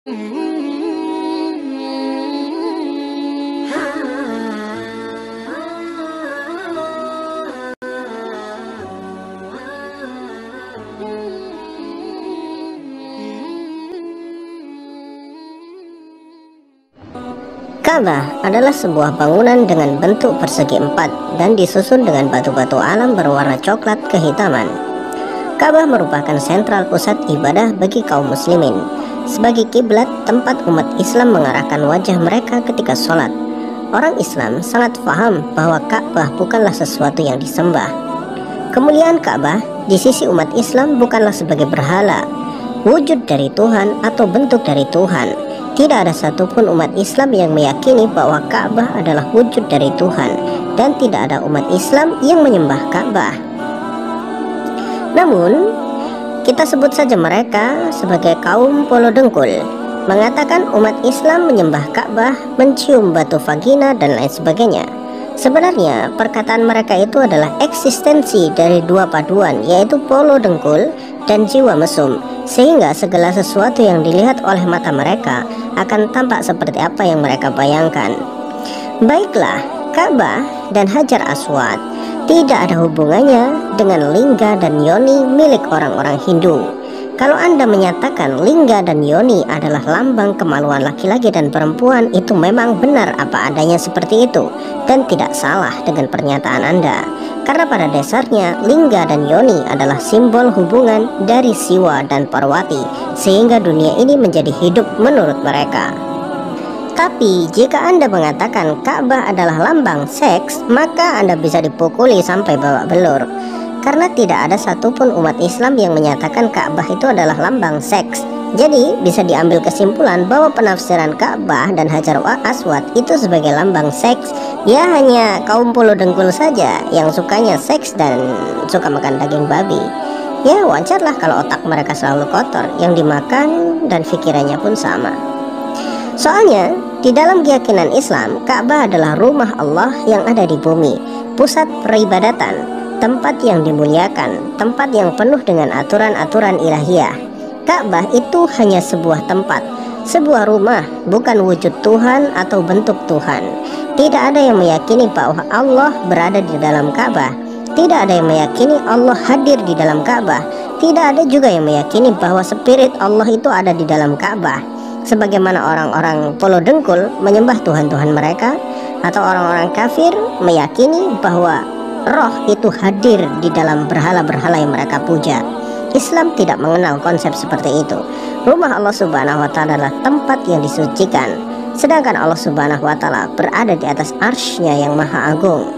Ka'bah adalah sebuah bangunan dengan bentuk persegi empat dan disusun dengan batu-batu alam berwarna coklat kehitaman. Ka'bah merupakan sentral pusat ibadah bagi kaum muslimin, sebagai kiblat tempat umat Islam mengarahkan wajah mereka ketika sholat. Orang Islam sangat paham bahwa Ka'bah bukanlah sesuatu yang disembah. Kemuliaan Ka'bah di sisi umat Islam bukanlah sebagai berhala, wujud dari Tuhan atau bentuk dari Tuhan. Tidak ada satupun umat Islam yang meyakini bahwa Ka'bah adalah wujud dari Tuhan, dan tidak ada umat Islam yang menyembah Ka'bah. Namun, kita sebut saja mereka sebagai kaum polo dengkul, mengatakan umat Islam menyembah Ka'bah, mencium batu vagina, dan lain sebagainya. Sebenarnya, perkataan mereka itu adalah eksistensi dari dua paduan, yaitu polo dengkul dan jiwa mesum, sehingga segala sesuatu yang dilihat oleh mata mereka akan tampak seperti apa yang mereka bayangkan. Baiklah, Ka'bah dan Hajar Aswad tidak ada hubungannya dengan lingga dan yoni milik orang-orang Hindu. Kalau Anda menyatakan lingga dan yoni adalah lambang kemaluan laki-laki dan perempuan, itu memang benar apa adanya seperti itu, dan tidak salah dengan pernyataan Anda. Karena pada dasarnya lingga dan yoni adalah simbol hubungan dari Siwa dan Parwati, sehingga dunia ini menjadi hidup menurut mereka. Tapi jika Anda mengatakan Ka'bah adalah lambang seks, maka Anda bisa dipukuli sampai babak belur. Karena tidak ada satupun umat Islam yang menyatakan Ka'bah itu adalah lambang seks. Jadi bisa diambil kesimpulan bahwa penafsiran Ka'bah dan Hajar Aswad itu sebagai lambang seks ya hanya kaum polo dengkul saja yang sukanya seks dan suka makan daging babi. Ya wajarlah kalau otak mereka selalu kotor, yang dimakan dan pikirannya pun sama. Soalnya di dalam keyakinan Islam, Ka'bah adalah rumah Allah yang ada di bumi, pusat peribadatan, tempat yang dimuliakan, tempat yang penuh dengan aturan-aturan ilahiyah. Ka'bah itu hanya sebuah tempat, sebuah rumah, bukan wujud Tuhan atau bentuk Tuhan. Tidak ada yang meyakini bahwa Allah berada di dalam Ka'bah. Tidak ada yang meyakini Allah hadir di dalam Ka'bah. Tidak ada juga yang meyakini bahwa spirit Allah itu ada di dalam Ka'bah. Sebagaimana orang-orang polo dengkul menyembah Tuhan-Tuhan mereka, atau orang-orang kafir meyakini bahwa roh itu hadir di dalam berhala-berhala yang mereka puja. Islam tidak mengenal konsep seperti itu. Rumah Allah Subhanahu wa Ta'ala adalah tempat yang disucikan, sedangkan Allah Subhanahu wa Ta'ala berada di atas arsy-Nya yang maha agung.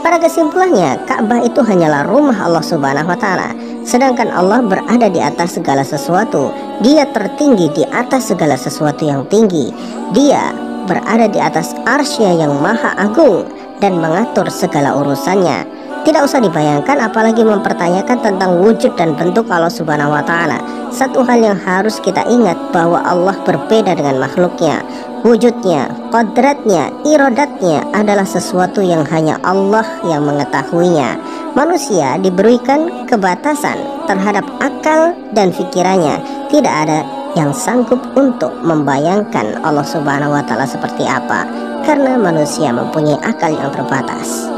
Pada kesimpulannya, Ka'bah itu hanyalah rumah Allah Subhanahu wa Ta'ala, sedangkan Allah berada di atas segala sesuatu. Dia tertinggi di atas segala sesuatu yang tinggi. Dia berada di atas arsy-Nya yang maha agung dan mengatur segala urusannya. Tidak usah dibayangkan apalagi mempertanyakan tentang wujud dan bentuk Allah Subhanahu wa Ta'ala. Satu hal yang harus kita ingat bahwa Allah berbeda dengan makhluknya. Wujudnya, kodratnya, iradatnya adalah sesuatu yang hanya Allah yang mengetahuinya. Manusia diberikan kebatasan terhadap akal dan pikirannya. Tidak ada yang sanggup untuk membayangkan Allah Subhanahu wa Ta'ala seperti apa, karena manusia mempunyai akal yang terbatas.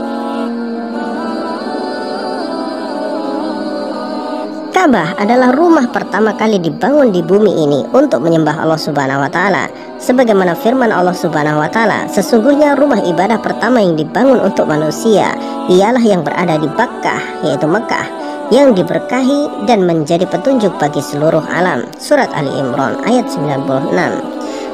Ka'bah adalah rumah pertama kali dibangun di bumi ini untuk menyembah Allah Subhanahu wa Ta'ala. Sebagaimana firman Allah Subhanahu wa Ta'ala, sesungguhnya rumah ibadah pertama yang dibangun untuk manusia ialah yang berada di Bakkah, yaitu Mekah, yang diberkahi dan menjadi petunjuk bagi seluruh alam. Surat Ali Imran ayat 96.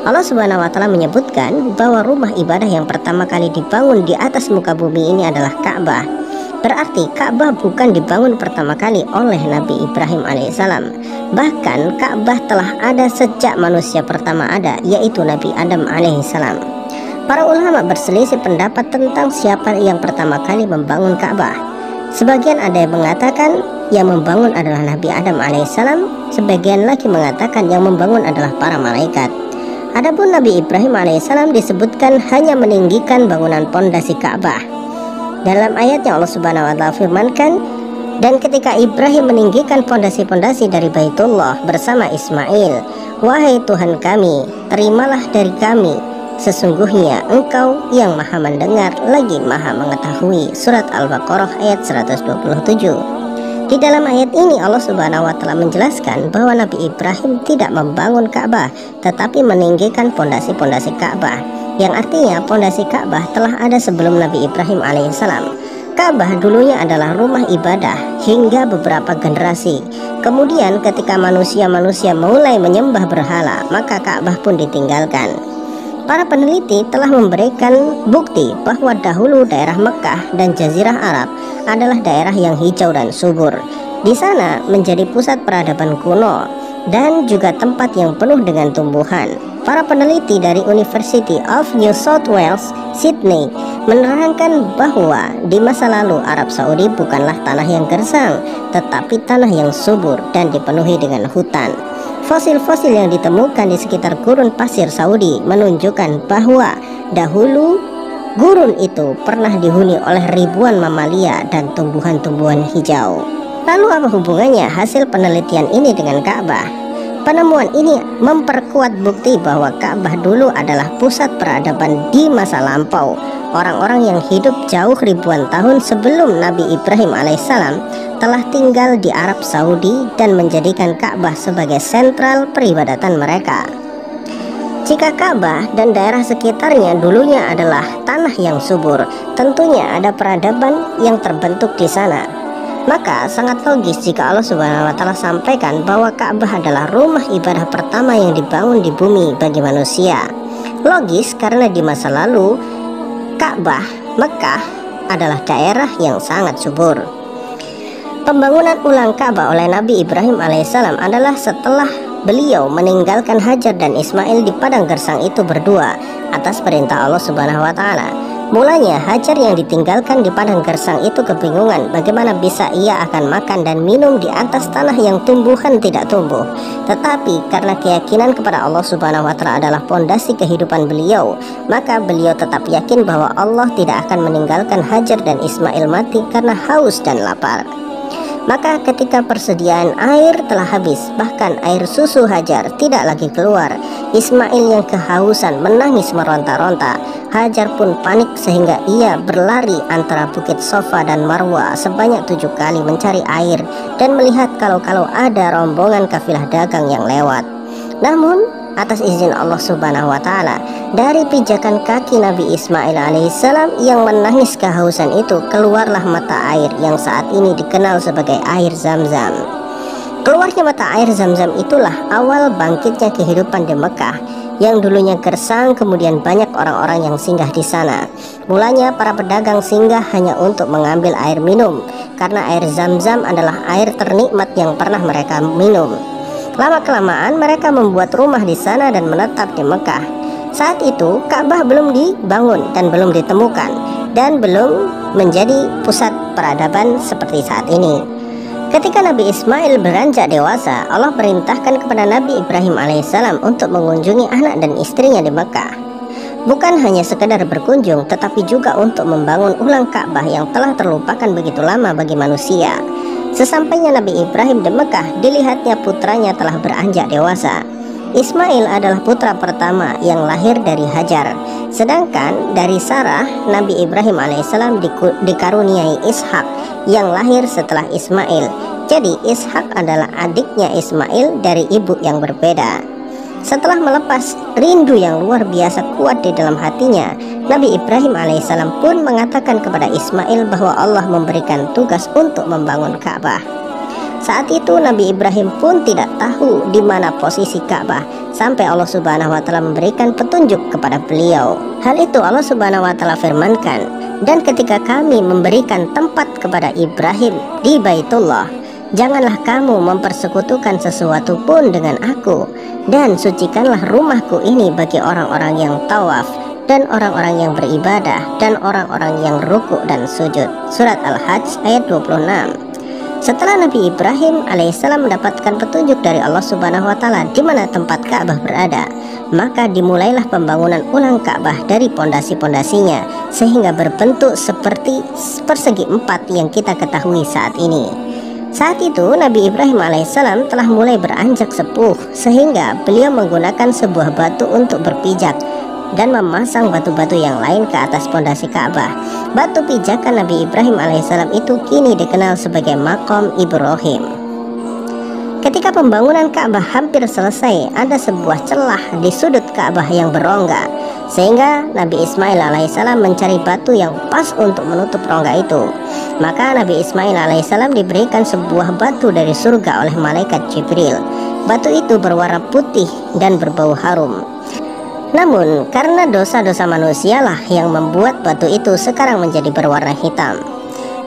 Allah Subhanahu wa Ta'ala menyebutkan bahwa rumah ibadah yang pertama kali dibangun di atas muka bumi ini adalah Ka'bah. Berarti Ka'bah bukan dibangun pertama kali oleh Nabi Ibrahim alaihissalam. Bahkan Ka'bah telah ada sejak manusia pertama ada, yaitu Nabi Adam alaihissalam. Para ulama berselisih pendapat tentang siapa yang pertama kali membangun Ka'bah. Sebagian ada yang mengatakan yang membangun adalah Nabi Adam alaihissalam, sebagian lagi mengatakan yang membangun adalah para malaikat. Adapun Nabi Ibrahim alaihissalam disebutkan hanya meninggikan bangunan pondasi Ka'bah. Dalam ayatnya Allah Subhanahu wa Ta'ala firmankan, dan ketika Ibrahim meninggikan pondasi-pondasi dari Baitullah bersama Ismail, "Wahai Tuhan kami, terimalah dari kami, sesungguhnya Engkau yang maha mendengar lagi maha mengetahui." Surat Al-Baqarah ayat 127. Di dalam ayat ini Allah Subhanahu wa taala menjelaskan bahwa Nabi Ibrahim tidak membangun Ka'bah, tetapi meninggikan pondasi-pondasi Ka'bah, yang artinya pondasi Ka'bah telah ada sebelum Nabi Ibrahim alaihissalam. Ka'bah dulunya adalah rumah ibadah hingga beberapa generasi. Kemudian ketika manusia-manusia mulai menyembah berhala, maka Ka'bah pun ditinggalkan. Para peneliti telah memberikan bukti bahwa dahulu daerah Mekah dan Jazirah Arab adalah daerah yang hijau dan subur. Di sana menjadi pusat peradaban kuno dan juga tempat yang penuh dengan tumbuhan. Para peneliti dari University of New South Wales, Sydney, menerangkan bahwa di masa lalu Arab Saudi bukanlah tanah yang gersang, tetapi tanah yang subur dan dipenuhi dengan hutan. Fosil-fosil yang ditemukan di sekitar gurun pasir Saudi menunjukkan bahwa dahulu gurun itu pernah dihuni oleh ribuan mamalia dan tumbuhan-tumbuhan hijau. Lalu apa hubungannya hasil penelitian ini dengan Ka'bah? Penemuan ini memperkuat bukti bahwa Ka'bah dulu adalah pusat peradaban di masa lampau. Orang-orang yang hidup jauh ribuan tahun sebelum Nabi Ibrahim alaihissalam telah tinggal di Arab Saudi dan menjadikan Ka'bah sebagai sentral peribadatan mereka. Jika Ka'bah dan daerah sekitarnya dulunya adalah tanah yang subur, tentunya ada peradaban yang terbentuk di sana. Maka sangat logis jika Allah Subhanahu wa taala sampaikan bahwa Ka'bah adalah rumah ibadah pertama yang dibangun di bumi bagi manusia. Logis karena di masa lalu Ka'bah, Mekah adalah daerah yang sangat subur. Pembangunan ulang Ka'bah oleh Nabi Ibrahim alaihissalam adalah setelah beliau meninggalkan Hajar dan Ismail di padang gersang itu berdua atas perintah Allah Subhanahu wa taala. Mulanya Hajar yang ditinggalkan di padang gersang itu kebingungan bagaimana bisa ia akan makan dan minum di atas tanah yang tumbuhan tidak tumbuh. Tetapi karena keyakinan kepada Allah Subhanahu wa taala adalah pondasi kehidupan beliau, maka beliau tetap yakin bahwa Allah tidak akan meninggalkan Hajar dan Ismail mati karena haus dan lapar. Maka ketika persediaan air telah habis, bahkan air susu Hajar tidak lagi keluar, Ismail yang kehausan menangis meronta-ronta. Hajar pun panik sehingga ia berlari antara Bukit Sofa dan Marwa sebanyak 7 kali mencari air dan melihat kalau ada rombongan kafilah dagang yang lewat. Namun atas izin Allah Subhanahu wa taala, dari pijakan kaki Nabi Ismail alaihissalam yang menangis kehausan itu keluarlah mata air yang saat ini dikenal sebagai air Zam-Zam. Keluarnya mata air Zam-Zam itulah awal bangkitnya kehidupan di Mekah yang dulunya gersang, kemudian banyak orang-orang yang singgah di sana. Mulanya para pedagang singgah hanya untuk mengambil air minum, karena air Zam-Zam adalah air ternikmat yang pernah mereka minum. Lama-kelamaan mereka membuat rumah di sana dan menetap di Mekah. Saat itu Ka'bah belum dibangun dan belum ditemukan, dan belum menjadi pusat peradaban seperti saat ini. Ketika Nabi Ismail beranjak dewasa, Allah perintahkan kepada Nabi Ibrahim alaihissalam untuk mengunjungi anak dan istrinya di Mekah. Bukan hanya sekedar berkunjung, tetapi juga untuk membangun ulang Ka'bah yang telah terlupakan begitu lama bagi manusia. Sesampainya Nabi Ibrahim di Mekah, dilihatnya putranya telah beranjak dewasa. Ismail adalah putra pertama yang lahir dari Hajar. Sedangkan dari Sarah, Nabi Ibrahim alaihissalam dikaruniai Ishak yang lahir setelah Ismail. Jadi Ishak adalah adiknya Ismail dari ibu yang berbeda. Setelah melepas rindu yang luar biasa kuat di dalam hatinya, Nabi Ibrahim alaihissalam pun mengatakan kepada Ismail bahwa Allah memberikan tugas untuk membangun Ka'bah. Saat itu Nabi Ibrahim pun tidak tahu di mana posisi Ka'bah sampai Allah Subhanahu wa taala memberikan petunjuk kepada beliau. Hal itu Allah Subhanahu wa taala firmankan, "Dan ketika kami memberikan tempat kepada Ibrahim di Baitullah, janganlah kamu mempersekutukan sesuatu pun dengan aku, dan sucikanlah rumahku ini bagi orang-orang yang tawaf dan orang-orang yang beribadah dan orang-orang yang rukuk dan sujud." Surat Al-Hajj ayat 26. Setelah Nabi Ibrahim alaihissalam mendapatkan petunjuk dari Allah Subhanahu wa taala di mana tempat Ka'bah berada, maka dimulailah pembangunan ulang Ka'bah dari pondasi-pondasinya sehingga berbentuk seperti persegi 4 yang kita ketahui saat ini. Saat itu Nabi Ibrahim alaihissalam telah mulai beranjak sepuh, sehingga beliau menggunakan sebuah batu untuk berpijak dan memasang batu-batu yang lain ke atas pondasi Ka'bah. Batu pijakan Nabi Ibrahim alaihissalam itu kini dikenal sebagai Maqam Ibrahim. Ketika pembangunan Ka'bah hampir selesai, ada sebuah celah di sudut Ka'bah yang berongga, sehingga Nabi Ismail alaihissalam mencari batu yang pas untuk menutup rongga itu. Maka Nabi Ismail alaihissalam diberikan sebuah batu dari surga oleh malaikat Jibril. Batu itu berwarna putih dan berbau harum. Namun karena dosa-dosa manusialah yang membuat batu itu sekarang menjadi berwarna hitam.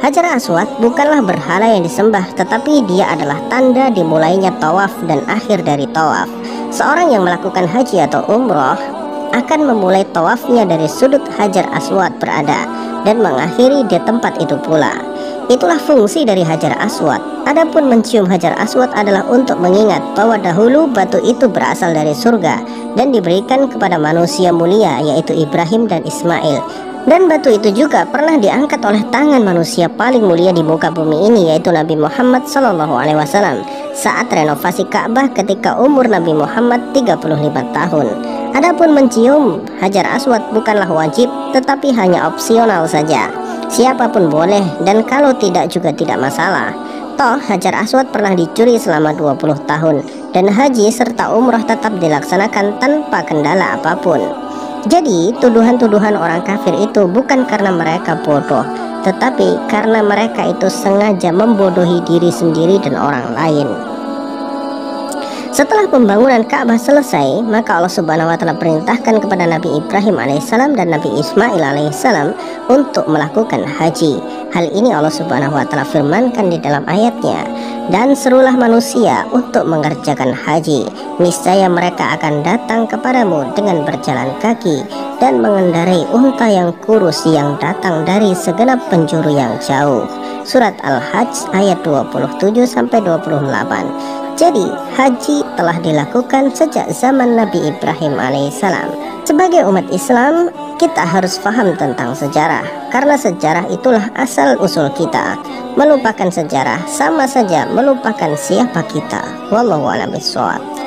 Hajar Aswad bukanlah berhala yang disembah, tetapi dia adalah tanda dimulainya tawaf dan akhir dari tawaf. Seorang yang melakukan haji atau umroh akan memulai tawafnya dari sudut Hajar Aswad berada dan mengakhiri di tempat itu pula. Itulah fungsi dari Hajar Aswad. Adapun mencium Hajar Aswad adalah untuk mengingat bahwa dahulu batu itu berasal dari surga dan diberikan kepada manusia mulia, yaitu Ibrahim dan Ismail. Dan batu itu juga pernah diangkat oleh tangan manusia paling mulia di muka bumi ini, yaitu Nabi Muhammad SAW saat renovasi Ka'bah ketika umur Nabi Muhammad 35 tahun. Adapun mencium Hajar Aswad bukanlah wajib, tetapi hanya opsional saja. Siapapun boleh, dan kalau tidak juga tidak masalah. Toh Hajar Aswad pernah dicuri selama 20 tahun, dan haji serta umrah tetap dilaksanakan tanpa kendala apapun. Jadi tuduhan-tuduhan orang kafir itu bukan karena mereka bodoh, tetapi karena mereka itu sengaja membodohi diri sendiri dan orang lain. Setelah pembangunan Ka'bah selesai, maka Allah Subhanahu wa taala perintahkan kepada Nabi Ibrahim alaihissalam dan Nabi Ismail alaihissalam untuk melakukan haji. Hal ini Allah Subhanahu wa taala firmankan di dalam ayatnya, "Dan serulah manusia untuk mengerjakan haji, niscaya mereka akan datang kepadamu dengan berjalan kaki dan mengendarai unta yang kurus yang datang dari segenap penjuru yang jauh." Surat Al-Hajj ayat 27-28. Jadi haji telah dilakukan sejak zaman Nabi Ibrahim alaihissalam. Sebagai umat Islam, kita harus paham tentang sejarah, karena sejarah itulah asal usul kita. Melupakan sejarah sama saja melupakan siapa kita. Wallahu a'lam bishawab.